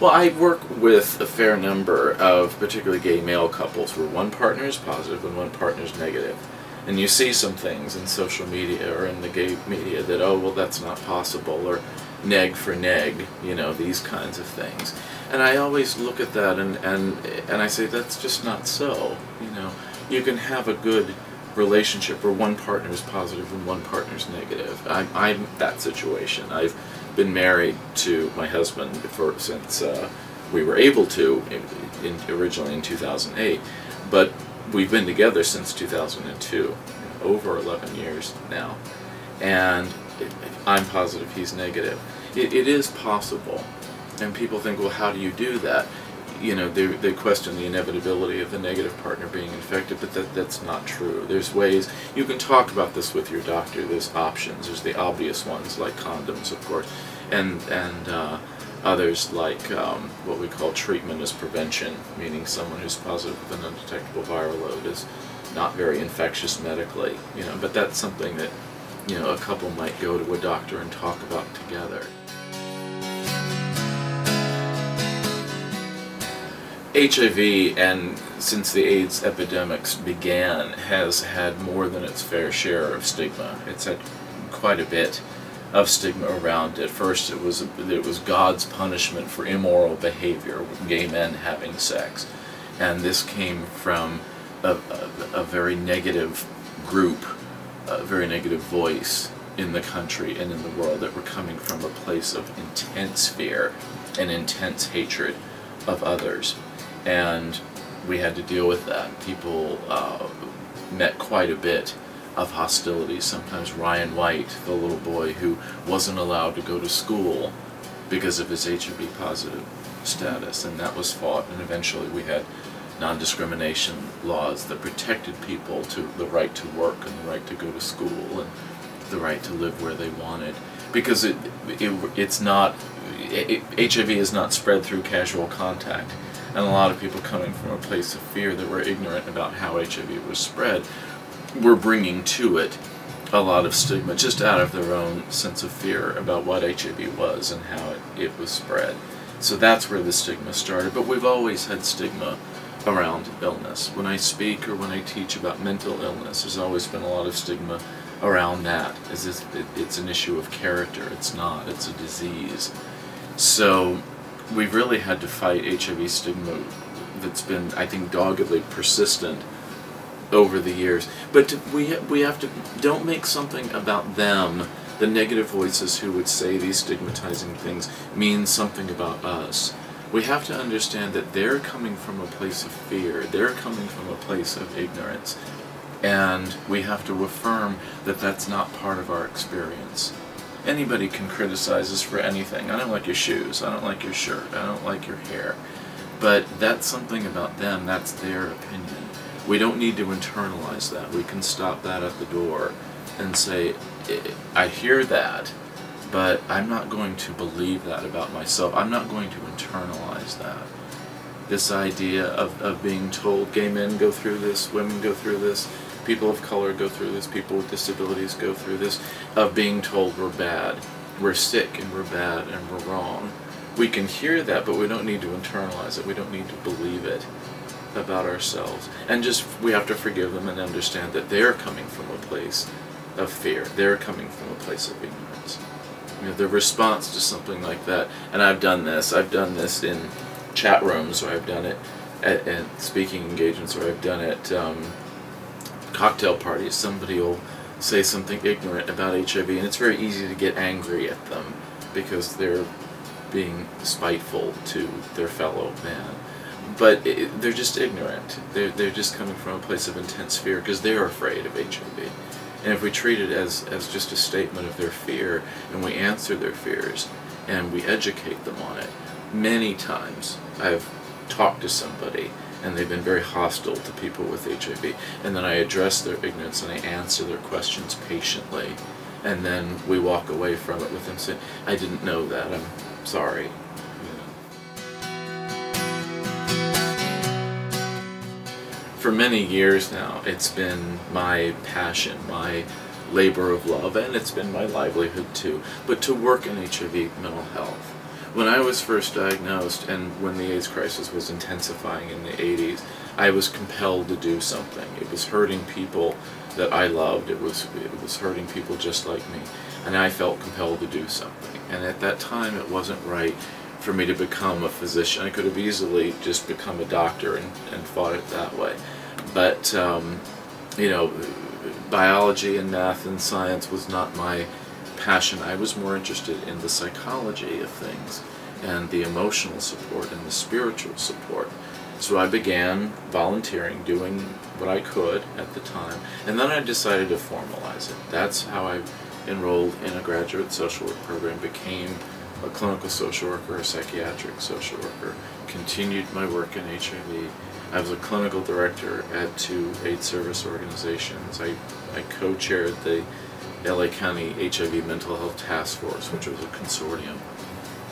Well, I work with a fair number of particularly gay male couples where one partner is positive and one partner is negative. And you see some things in social media or in the gay media that, oh, well, that's not possible, or neg for neg, you know, these kinds of things. And I always look at that and I say, that's just not so. You know, you can have a good relationship where one partner is positive and one partner is negative. I'm that situation. I've been married to my husband since we were able to, originally in 2008, but we've been together since 2002, over 11 years now, and I'm positive he's negative. It is possible, and people think, well, how do you do that? You know, they question the inevitability of the negative partner being infected, but that's not true. There's ways, you can talk about this with your doctor. There's options. There's the obvious ones, like condoms, of course, and others like what we call treatment as prevention, meaning someone who's positive with an undetectable viral load is not very infectious medically, you know, but that's something that, you know, a couple might go to a doctor and talk about together. HIV, and since the AIDS epidemics began, has had more than its fair share of stigma. It's had quite a bit of stigma around it. First, it was God's punishment for immoral behavior, gay men having sex, and this came from a very negative group, a very negative voice in the country and in the world that were coming from a place of intense fear and intense hatred of others. And we had to deal with that. People met quite a bit of hostility. Sometimes Ryan White, the little boy who wasn't allowed to go to school because of his HIV positive status, and that was fought, and eventually we had non-discrimination laws that protected people to the right to work and the right to go to school and the right to live where they wanted. Because it's not, HIV is not spread through casual contact. And a lot of people coming from a place of fear that were ignorant about how HIV was spread were bringing to it a lot of stigma just out of their own sense of fear about what HIV was and how it was spread. So that's where the stigma started. But we've always had stigma around illness. When I speak or when I teach about mental illness, there's always been a lot of stigma around that. It's an issue of character. It's not. It's a disease. So we've really had to fight HIV stigma that's been, I think, doggedly persistent over the years. But we have to, don't make something about them, the negative voices who would say these stigmatizing things, mean something about us. We have to understand that they're coming from a place of fear, they're coming from a place of ignorance, and we have to affirm that that's not part of our experience. Anybody can criticize us for anything. I don't like your shoes, I don't like your shirt, I don't like your hair. But that's something about them, that's their opinion. We don't need to internalize that. We can stop that at the door and say, I hear that, but I'm not going to believe that about myself. I'm not going to internalize that. This idea of being told gay men go through this, women go through this, people of color go through this, people with disabilities go through this, of being told we're bad, we're sick and we're bad and we're wrong. We can hear that, but we don't need to internalize it. We don't need to believe it about ourselves. And just, we have to forgive them and understand that they're coming from a place of fear. They're coming from a place of ignorance. You know, the response to something like that, and I've done this in chat rooms, or I've done it at speaking engagements, or I've done it cocktail parties. Somebody will say something ignorant about HIV, and it's very easy to get angry at them because they're being spiteful to their fellow man. But they're just ignorant. They're just coming from a place of intense fear because they're afraid of HIV. And if we treat it as just a statement of their fear, and we answer their fears, and we educate them on it, many times I've talked to somebody and they've been very hostile to people with HIV, and then I address their ignorance and I answer their questions patiently, and then we walk away from it with them saying, I didn't know that, I'm sorry. For many years now, it's been my passion, my labor of love, and it's been my livelihood too, but to work in HIV mental health. When I was first diagnosed, and when the AIDS crisis was intensifying in the 80s, I was compelled to do something. It was hurting people that I loved. It was hurting people just like me, and I felt compelled to do something. And at that time, it wasn't right for me to become a physician. I could have easily just become a doctor and fought it that way. But, you know, biology and math and science was not my passion. I was more interested in the psychology of things and the emotional support and the spiritual support. So I began volunteering, doing what I could at the time, and then I decided to formalize it. That's how I enrolled in a graduate social work program, became a clinical social worker, a psychiatric social worker, continued my work in HIV. I was a clinical director at 2 AIDS service organizations. I co-chaired the LA County HIV Mental Health Task Force, which was a consortium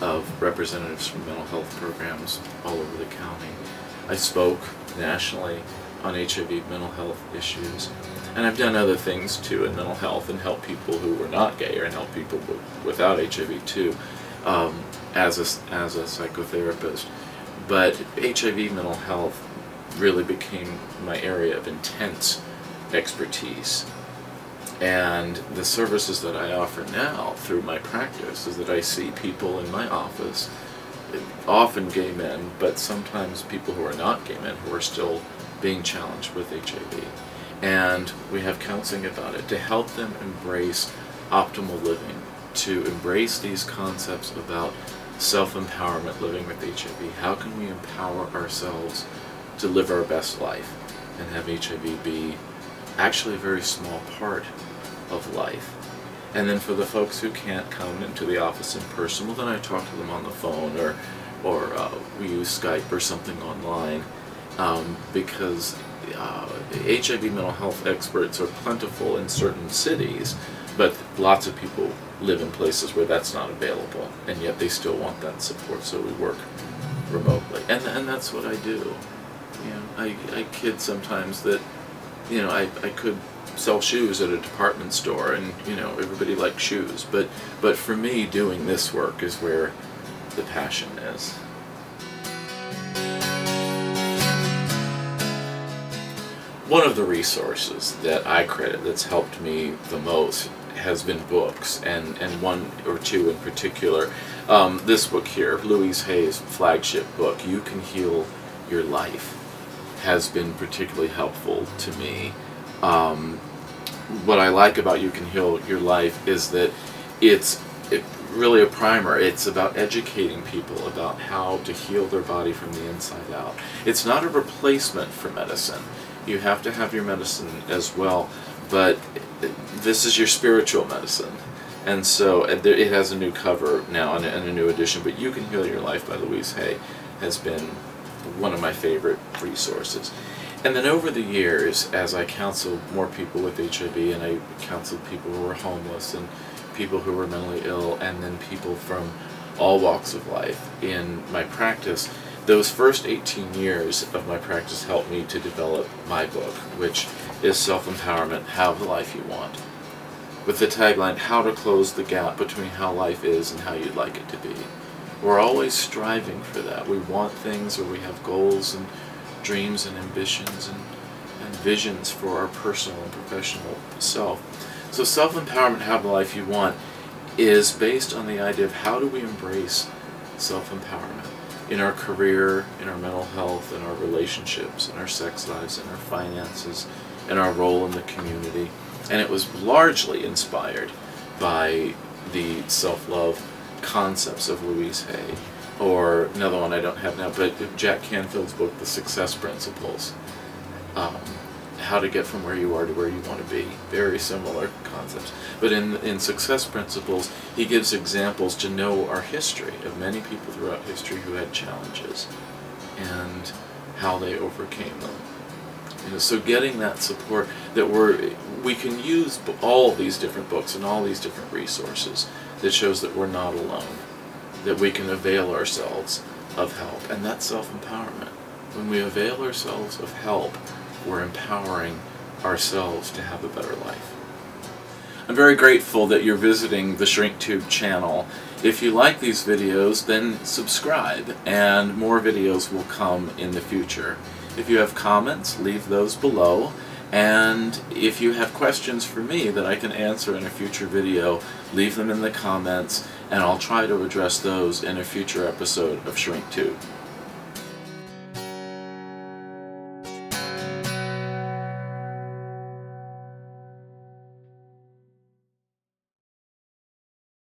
of representatives from mental health programs all over the county. I spoke nationally on HIV mental health issues, and I've done other things too in mental health and helped people who were not gay, or helped people without HIV too, as a psychotherapist. But HIV mental health really became my area of intense expertise. And the services that I offer now through my practice is that I see people in my office, often gay men, but sometimes people who are not gay men who are still being challenged with HIV. And we have counseling about it to help them embrace optimal living, to embrace these concepts about self-empowerment, living with HIV. How can we empower ourselves to live our best life and have HIV be actually a very small part of life? And then for the folks who can't come into the office in person, well, then I talk to them on the phone, or we use Skype or something online, because HIV mental health experts are plentiful in certain cities, but lots of people live in places where that's not available, and yet they still want that support, so we work remotely. And that's what I do. You know, I kid sometimes that, you know, I could sell shoes at a department store, and, you know, everybody likes shoes, but for me, doing this work is where the passion is. One of the resources that I credit that's helped me the most has been books, and one or two in particular. This book here, Louise Hay's flagship book, You Can Heal Your Life, has been particularly helpful to me. What I like about You Can Heal Your Life is that it's really a primer. It's about educating people about how to heal their body from the inside out. It's not a replacement for medicine. You have to have your medicine as well, but this is your spiritual medicine. And so it has a new cover now and a new edition, but You Can Heal Your Life by Louise Hay has been one of my favorite resources. And then over the years, as I counseled more people with HIV, and I counseled people who were homeless, and people who were mentally ill, and then people from all walks of life in my practice, those first 18 years of my practice helped me to develop my book, which is Self-Empowerment, Have the Life You Want, with the tagline, How to Close the Gap Between How Life Is and How You'd Like It to Be. We're always striving for that. We want things, or we have goals and dreams and ambitions and visions for our personal and professional self. So Self-Empowerment, Have the Life You Want is based on the idea of how do we embrace self-empowerment in our career, in our mental health, in our relationships, in our sex lives, in our finances, in our role in the community. And it was largely inspired by the self-love concepts of Louise Hay, or another one I don't have now, but Jack Canfield's book, The Success Principles. How to get from where you are to where you want to be. Very similar concepts. But in Success Principles, he gives examples to know our history of many people throughout history who had challenges and how they overcame them. You know, so getting that support that we can use all of these different books and all these different resources that shows that we're not alone, that we can avail ourselves of help, and that's self-empowerment. When we avail ourselves of help, we're empowering ourselves to have a better life. I'm very grateful that you're visiting the ShrinkTube channel. If you like these videos, then subscribe, and more videos will come in the future. If you have comments, leave those below, and if you have questions for me that I can answer in a future video, leave them in the comments, and I'll try to address those in a future episode of ShrinkTube.